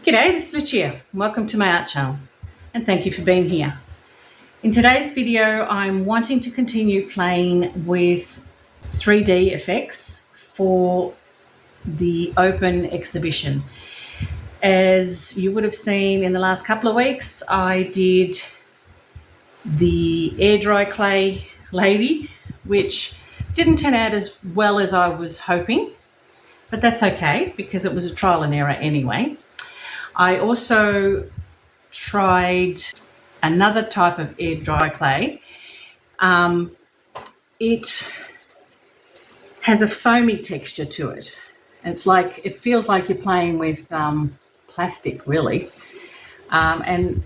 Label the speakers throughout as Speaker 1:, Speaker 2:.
Speaker 1: G'day, this is Lucia. Welcome to my art channel and thank you for being here. In today's video, I'm wanting to continue playing with 3D effects for the open exhibition. As you would have seen in the last couple of weeks, I did the air dry clay lady, which didn't turn out as well as I was hoping, but that's okay because it was a trial and error anyway. I also tried another type of air dry clay. It has a foamy texture to it. It feels like you're playing with plastic, really. And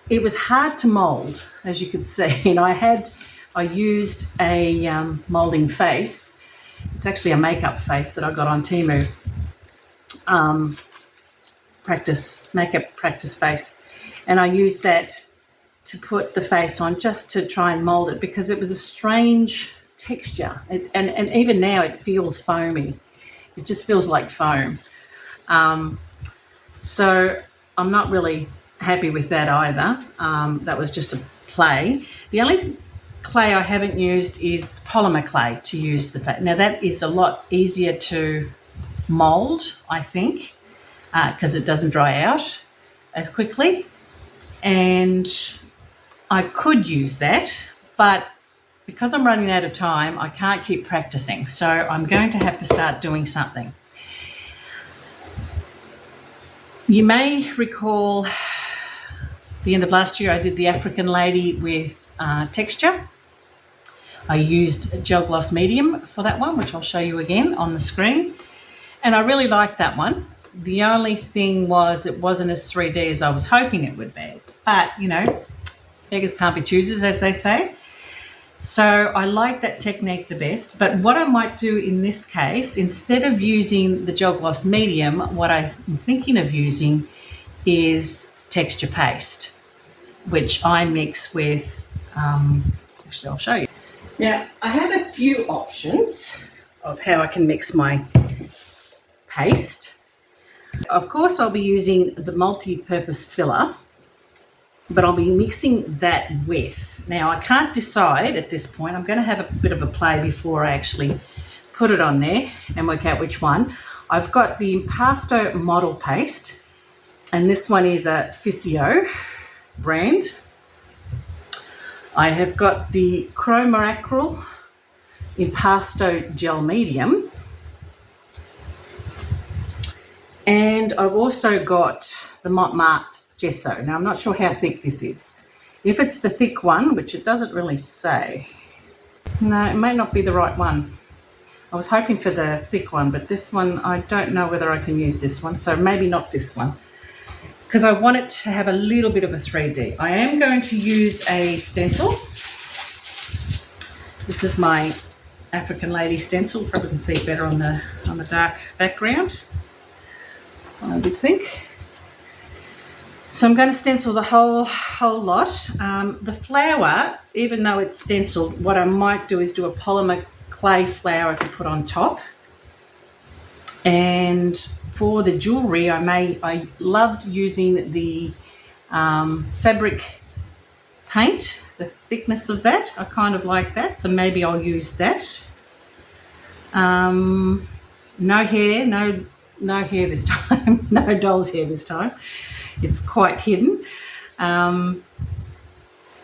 Speaker 1: it was hard to mold, as you could see. And I used a molding face. It's actually a makeup face that I got on Temu. Makeup practice face, and I used that to put the face on just to try and mold it because it was a strange texture, and even now it feels foamy. It just feels like foam. So I'm not really happy with that either. That was just a play. The only clay I haven't used is polymer clay to use the face. Now that is a lot easier to mold, I think, because it doesn't dry out as quickly, and I could use that, but because I'm running out of time, I can't keep practicing, so I'm going to have to start doing something. You may recall the end of last year I did the African lady with texture. I used gel gloss medium for that one, which I'll show you again on the screen, and I really liked that one. The only thing was it wasn't as 3D as I was hoping it would be. But, you know, beggars can't be choosers, as they say. So I like that technique the best. But what I might do in this case, instead of using the gel gloss medium, what I'm thinking of using is texture paste, which I mix with, actually I'll show you. Now, I have a few options of how I can mix my paste. Of course, I'll be using the multi-purpose filler, but I'll be mixing that with. Now, I can't decide at this point. I'm going to have a bit of a play before I actually put it on there and work out which one. I've got the Impasto model paste, and this one is a Physio brand. I have got the Acrylic Impasto gel medium. And I've also got the Montmartre Gesso. Now, I'm not sure how thick this is. If it's the thick one, which it doesn't really say, no, it may not be the right one. I was hoping for the thick one, but this one, I don't know whether I can use this one, so maybe not this one, because I want it to have a little bit of a 3D. I am going to use a stencil. This is my African lady stencil. Probably can see it better on the dark background, I would think. So I'm going to stencil the whole lot. The flower, even though it's stenciled, what I might do is do a polymer clay flower to put on top. And for the jewellery, I loved using the fabric paint, the thickness of that. I kind of like that, so maybe I'll use that. No hair this time. No doll's hair this time. It's quite hidden.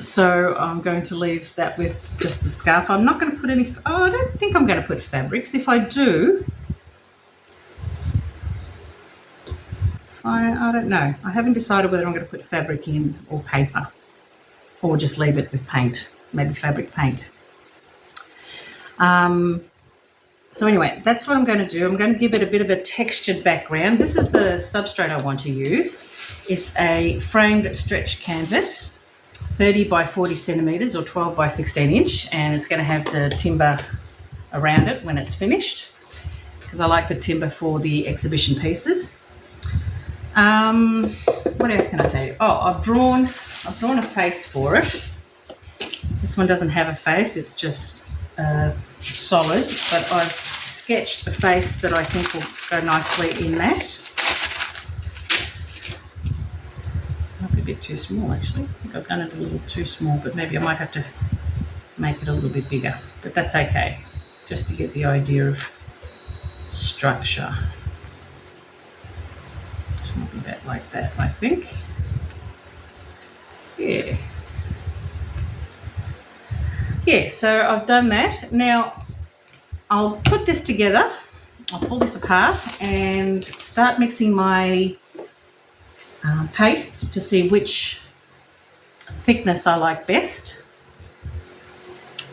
Speaker 1: So I'm going to leave that with just the scarf. I'm not going to put any, I don't think I'm going to put fabrics. If I do, I don't know. I haven't decided whether I'm going to put fabric in or paper, or just leave it with paint, maybe fabric paint. So anyway, that's what I'm going to do. I'm going to give it a bit of a textured background. This is the substrate I want to use. It's a framed stretch canvas, 30 by 40 centimetres or 12 by 16 inch, and it's going to have the timber around it when it's finished, because I like the timber for the exhibition pieces. What else can I tell you? Oh, I've drawn a face for it. This one doesn't have a face, it's just solid, but I've sketched a face that I think will go nicely in that. too small actually. I think I've done it a little too small, but maybe I might have to make it a little bit bigger, but that's okay, just to get the idea of structure. Just maybe that like that, I think. Yeah. Yeah, so I've done that. Now I'll put this together. I'll pull this apart and start mixing my pastes to see which thickness I like best.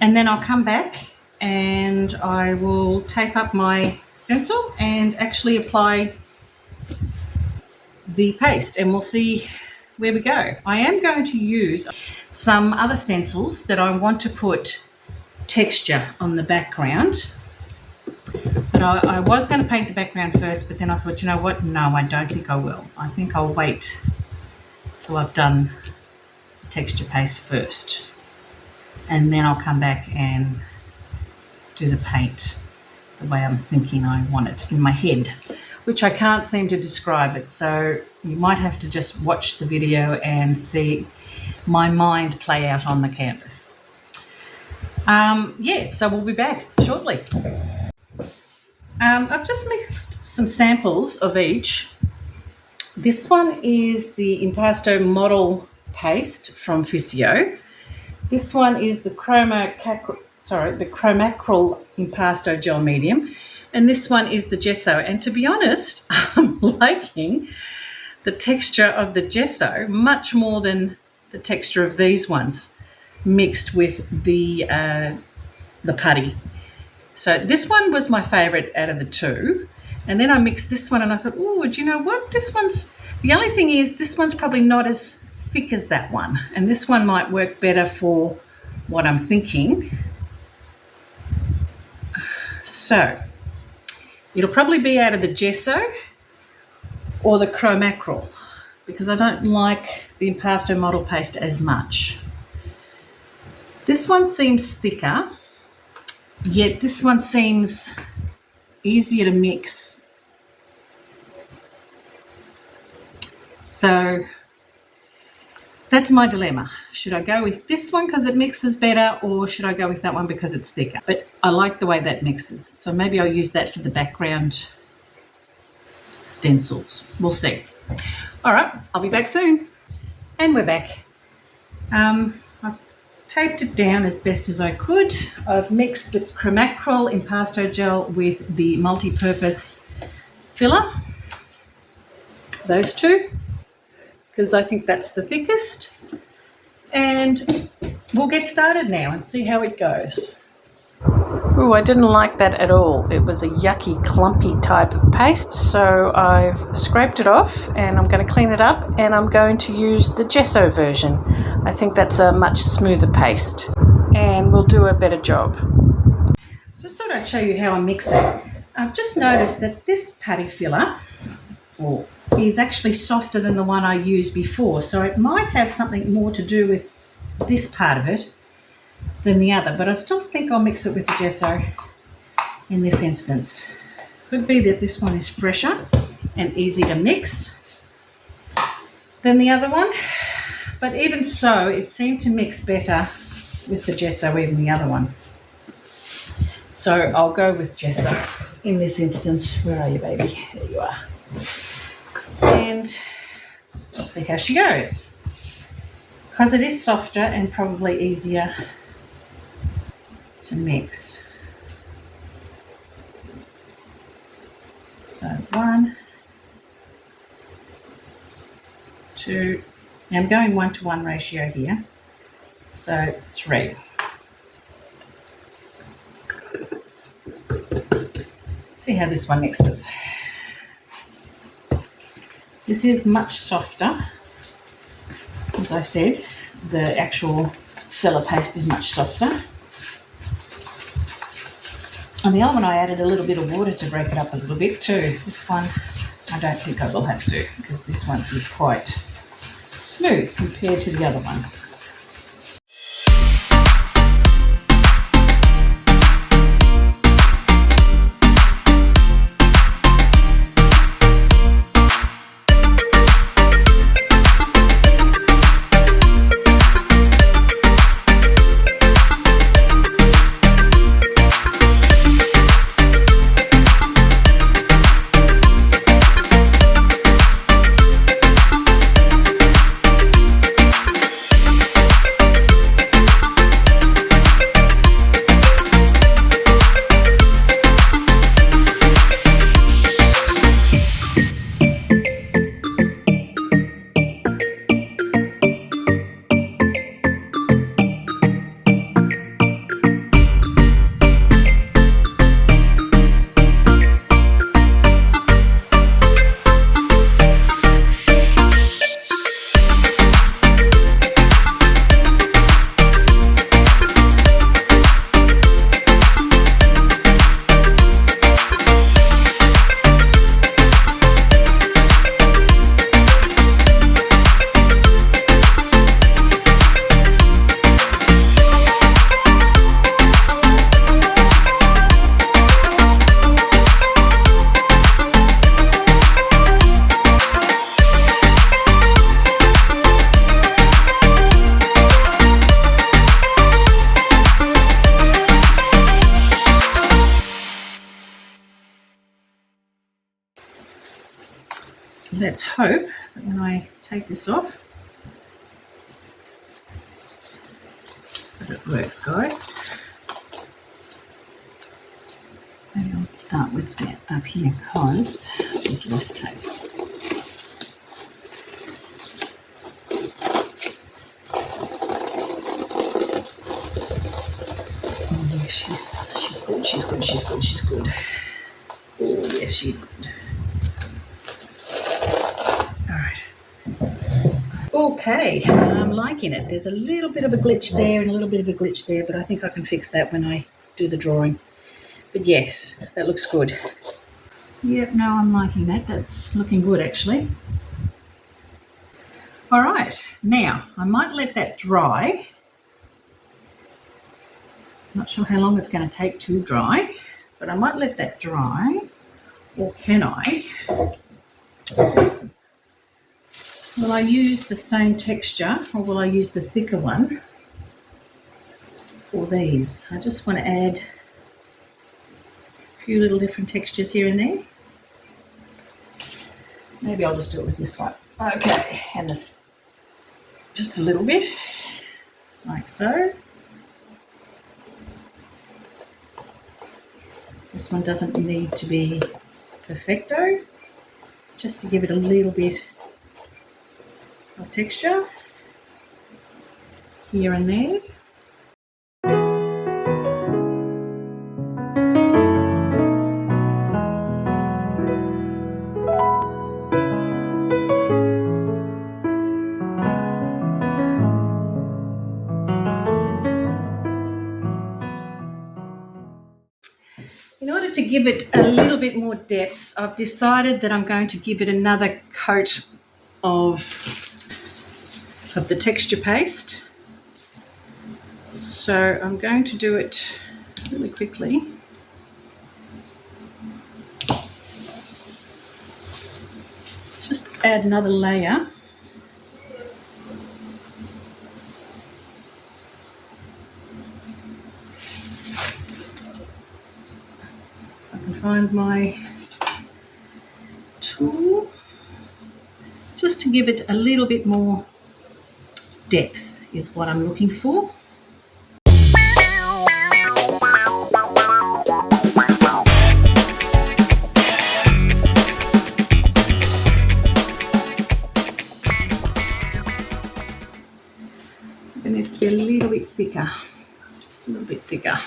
Speaker 1: And then I'll come back and I will tape up my stencil and actually apply the paste, and we'll see where we go. I am going to use some other stencils that I want to put texture on the background. But I was going to paint the background first, but then I thought, you know what? No, I don't think I will. I think I'll wait till I've done the texture paste first. And then I'll come back and do the paint the way I'm thinking I want it in my head, which I can't seem to describe it. So you might have to just watch the video and see my mind play out on the canvas. Yeah, so we'll be back shortly. I've just mixed some samples of each. This one is the Impasto model paste from Physio. This one is the Chromacryl Impasto gel medium, and this one is the Gesso. And to be honest, I'm liking the texture of the Gesso much more than the texture of these ones mixed with the putty. So this one was my favourite out of the two, and then I mixed this one and I thought, oh, do you know what? The only thing is this one's probably not as thick as that one, and this one might work better for what I'm thinking. So it'll probably be out of the Gesso or the Chromacryl, because I don't like the Impasto model paste as much. This one seems thicker, yet this one seems easier to mix. So that's my dilemma. Should I go with this one because it mixes better, or should I go with that one because it's thicker? But I like the way that mixes, so maybe I'll use that for the background stencils. We'll see. All right, I'll be back soon. And we're back. I've taped it down as best as I could. I've mixed the Chromacryl Impasto gel with the multi-purpose filler. Those two, because I think that's the thickest. And we'll get started now and see how it goes. Oh, I didn't like that at all. It was a yucky, clumpy type of paste, so I've scraped it off and I'm going to clean it up, and I'm going to use the Gesso version. I think that's a much smoother paste and will do a better job. Just thought I'd show you how I mix it. I've just noticed that this putty filler is actually softer than the one I used before, so it might have something more to do with this part of it than the other, but I still think I'll mix it with the Gesso in this instance. Could be that this one is fresher and easy to mix than the other one, but even so, it seemed to mix better with the Gesso even the other one. So I'll go with Gesso in this instance. Where are you, baby? There you are. And we'll see how she goes, because it is softer and probably easier to mix. So 1, 2, now I'm going 1-to-1 ratio here, so 3. Let's see how this one mixes. This is much softer. As I said, the actual filler paste is much softer. On the other one, I added a little bit of water to break it up a little bit too. This one, I don't think I will have to, because this one is quite smooth compared to the other one. let's hope that when I take this off that it works, guys. Maybe I'll start with that up here because there's less tape. Oh yeah, she's good, she's good, she's good, she's good. Oh yes, she's good. Okay, I'm liking it. There's a little bit of a glitch there and a little bit of a glitch there, but I think I can fix that when I do the drawing. But yes, that looks good. Yep, no, I'm liking that. That's looking good, actually. All right, now I might let that dry. Not sure how long it's going to take to dry, but I might let that dry. Or can I? Will I use the same texture or will I use the thicker one for these? I just want to add a few little different textures here and there. Maybe I'll just do it with this one. Okay, and this just a little bit, like so. This one doesn't need to be perfecto. It's just to give it a little bit of texture here and there. In order to give it a little bit more depth, I've decided that I'm going to give it another coat of the texture paste. So I'm going to do it really quickly. Just add another layer. I can find my tool just to give it a little bit more depth is what I'm looking for. It needs to be a little bit thicker, just a little bit thicker.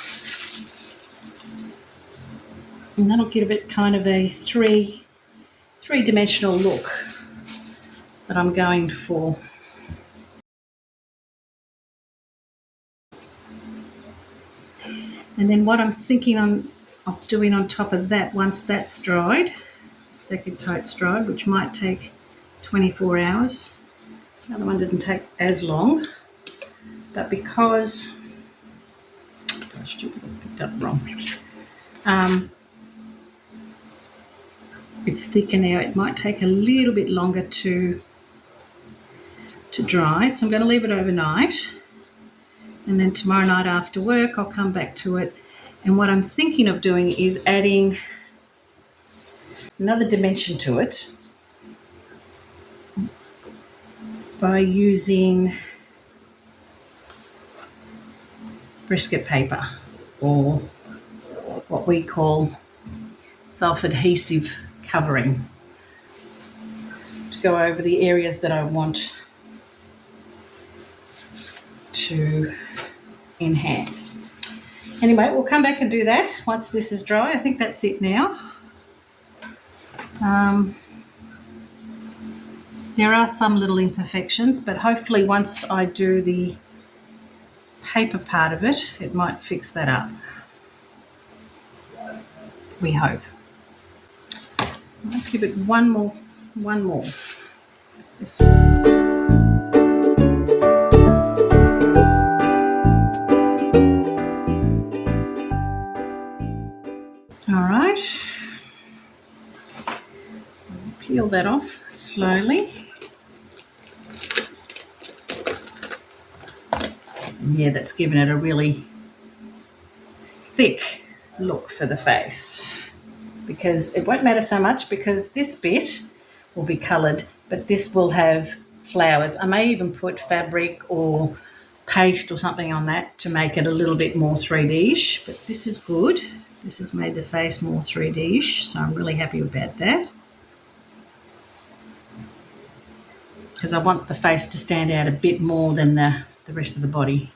Speaker 1: And that'll give it kind of a three-dimensional look that I'm going for. And then what I'm thinking of doing on top of that, once that's dried, the second coat's dried, which might take 24 hours. The other one didn't take as long, but because, gosh, I picked up wrong. It's thicker now, it might take a little bit longer to dry, so I'm going to leave it overnight, and then tomorrow night after work I'll come back to it. And what I'm thinking of doing is adding another dimension to it by using brisket paper, or what we call self-adhesive covering, to go over the areas that I want to enhance. Anyway, we'll come back and do that once this is dry. I think that's it now. There are some little imperfections, but hopefully once I do the paper part of it, it might fix that up. We hope. I'll give it one more. All right. Peel that off slowly. Yeah, that's given it a really thick look for the face, because it won't matter so much because this bit will be coloured, but this will have flowers. I may even put fabric or paste or something on that to make it a little bit more 3D-ish, but this is good. This has made the face more 3D-ish, so I'm really happy about that, because I want the face to stand out a bit more than the rest of the body.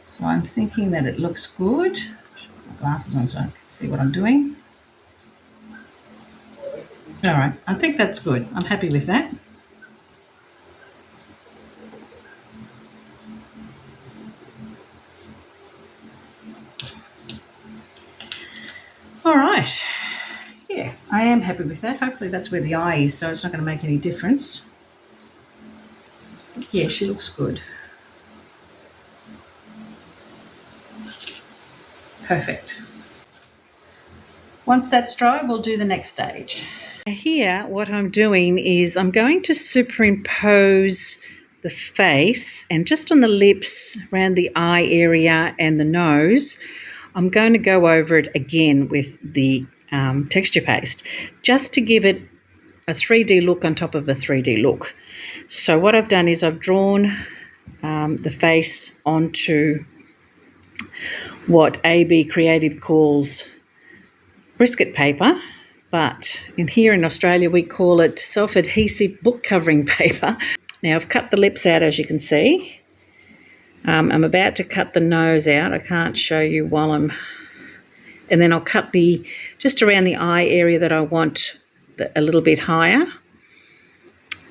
Speaker 1: So I'm thinking that it looks good. Put my glasses on so I can see what I'm doing. All right, I think that's good. I'm happy with that. All right, yeah, I am happy with that. Hopefully that's where the eye is, so it's not going to make any difference. Yeah, she looks good. Perfect. Once that's dry, we'll do the next stage. Here, what I'm doing is I'm going to superimpose the face, and just on the lips, around the eye area and the nose, I'm going to go over it again with the texture paste, just to give it a 3D look on top of a 3D look. So what I've done is I've drawn the face onto what AB Creative calls brisket paper, but here in Australia we call it self-adhesive book covering paper. Now I've cut the lips out, as you can see. I'm about to cut the nose out. I can't show you while I'm... And then I'll cut just around the eye area that I want a little bit higher.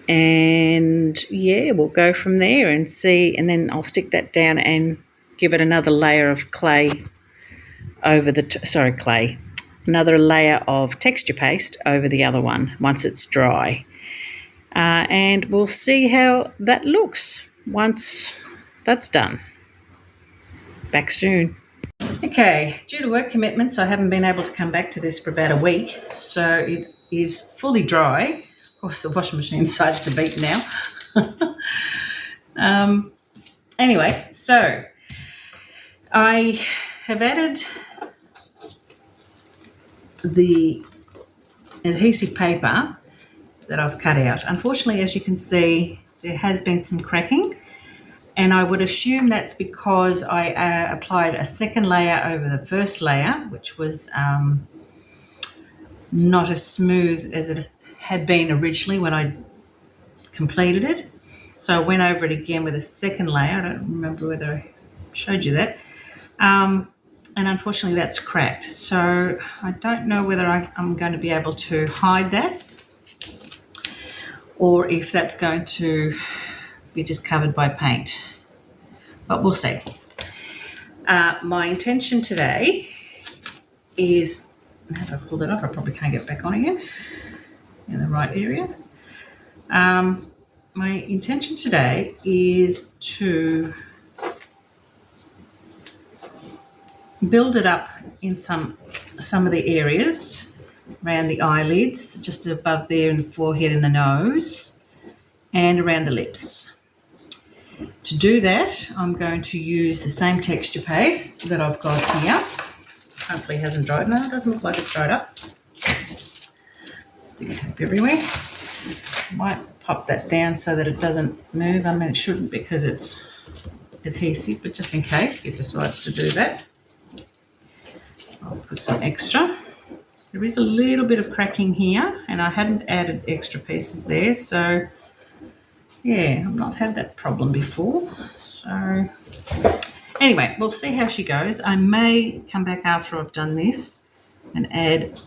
Speaker 1: And yeah, we'll go from there and see, and then I'll stick that down and give it another layer of clay over the... another layer of texture paste over the other one once it's dry. And we'll see how that looks once that's done. Back soon. Okay, due to work commitments, I haven't been able to come back to this for about a week, so it is fully dry. Of course, the washing machine decides to beep now. Anyway, so I have added the adhesive paper that I've cut out. Unfortunately, as you can see, there has been some cracking, and I would assume that's because I applied a second layer over the first layer, which was not as smooth as it had been originally when I completed it. So I went over it again with a second layer. I don't remember whether I showed you that. And unfortunately that's cracked. So I don't know whether I'm going to be able to hide that, or if that's going to be just covered by paint. But we'll see. My intention today is, if I pull it off, I probably can't get back on again in the right area. My intention today is to build it up in some of the areas around the eyelids, just above there in the forehead and the nose, and around the lips. To do that, I'm going to use the same texture paste that I've got here. Hopefully it hasn't dried. No, it doesn't look like it's dried up. Sticky tape everywhere. Might pop that down so that it doesn't move. I mean, it shouldn't because it's adhesive, but just in case it decides to do that, I'll put some extra. There is a little bit of cracking here, and I hadn't added extra pieces there, so yeah, I've not had that problem before. So anyway, we'll see how she goes. I may come back after I've done this and add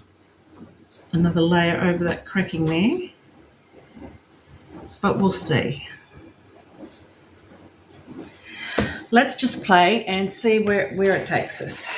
Speaker 1: another layer over that cracking there, but we'll see. Let's just play and see where it takes us.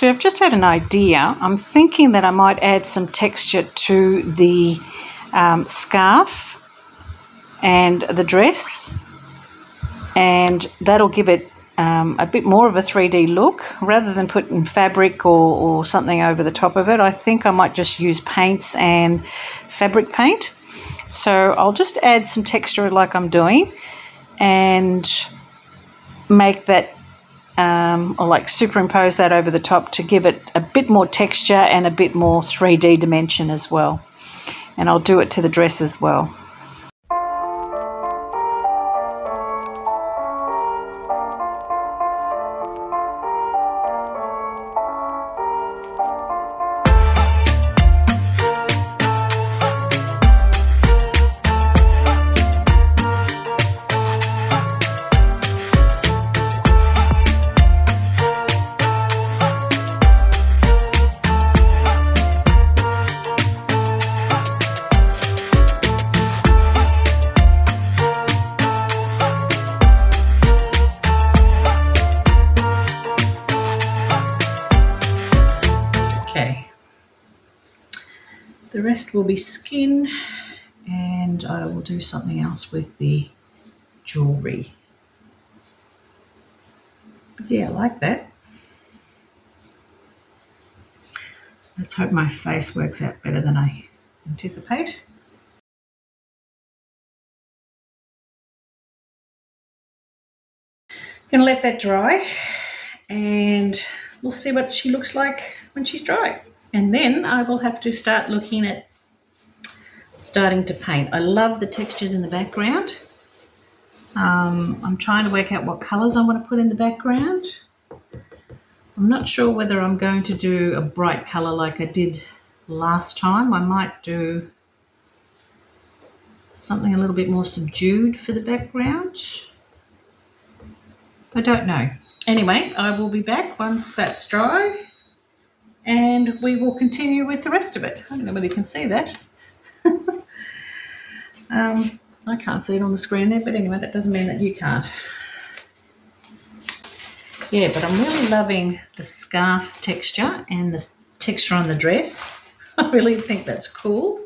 Speaker 1: Actually, I've just had an idea. I'm thinking that I might add some texture to the scarf and the dress, and that'll give it a bit more of a 3D look rather than putting fabric or something over the top of it. I think I might just use paints and fabric paint. So I'll just add some texture like I'm doing and make that or like superimpose that over the top to give it a bit more texture and a bit more 3D dimension as well. And I'll do it to the dress as well. The rest will be skin, and I will do something else with the jewellery. But yeah, I like that. Let's hope my face works out better than I anticipate. Gonna let that dry, and we'll see what she looks like when she's dry. And then I will have to start looking at starting to paint. I love the textures in the background. I'm trying to work out what colours I want to put in the background. I'm not sure whether I'm going to do a bright colour like I did last time. I might do something a little bit more subdued for the background. I don't know. Anyway, I will be back once that's dry, and we will continue with the rest of it. I don't know whether you can see that. I can't see it on the screen there, but anyway, that doesn't mean that you can't. Yeah, but I'm really loving the scarf texture and the texture on the dress. I really think that's cool.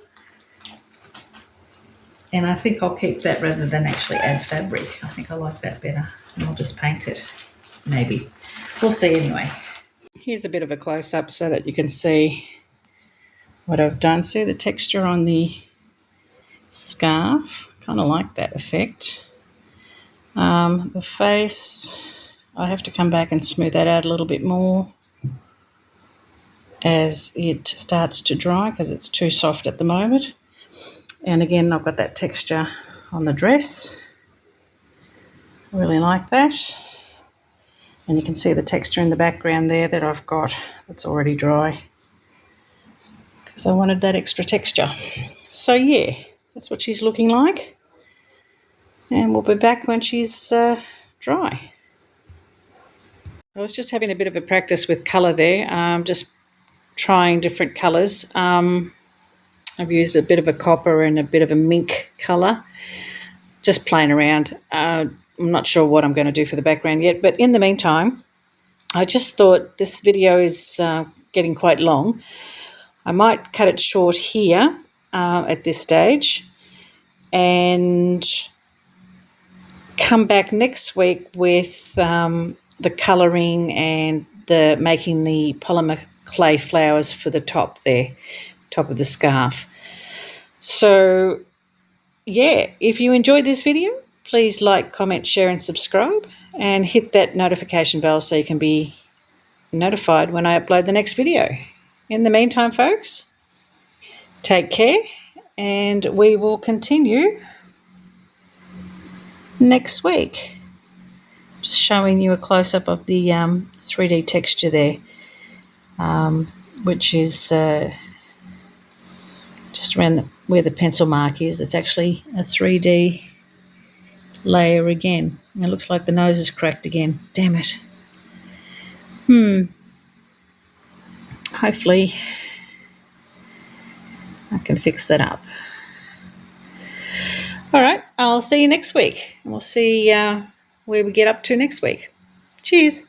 Speaker 1: And I think I'll keep that rather than actually add fabric. I think I like that better, and I'll just paint it, maybe. We'll see anyway. Here's a bit of a close-up so that you can see what I've done. See the texture on the scarf? Kind of like that effect. The face, I have to come back and smooth that out a little bit more as it starts to dry because it's too soft at the moment. And again, I've got that texture on the dress. I really like that. And you can see the texture in the background there that I've got that's already dry because I wanted that extra texture. So yeah, that's what she's looking like. And we'll be back when she's dry. I was just having a bit of a practice with colour there, just trying different colours. I've used a bit of a copper and a bit of a mink colour, just playing around. I'm not sure what I'm going to do for the background yet, but in the meantime, I just thought this video is getting quite long. I might cut it short here at this stage and come back next week with the colouring and the making the polymer clay flowers for the top there, top of the scarf. So yeah, if you enjoyed this video, please like, comment, share and subscribe, and hit that notification bell so you can be notified when I upload the next video. In the meantime, folks, take care, and we will continue next week. Just showing you a close-up of the 3D texture there, which is just around where the pencil mark is. It's actually a 3D layer again. And it looks like the nose is cracked again. Damn it. Hopefully I can fix that up. All right, I'll see you next week. And we'll see where we get up to next week. Cheers.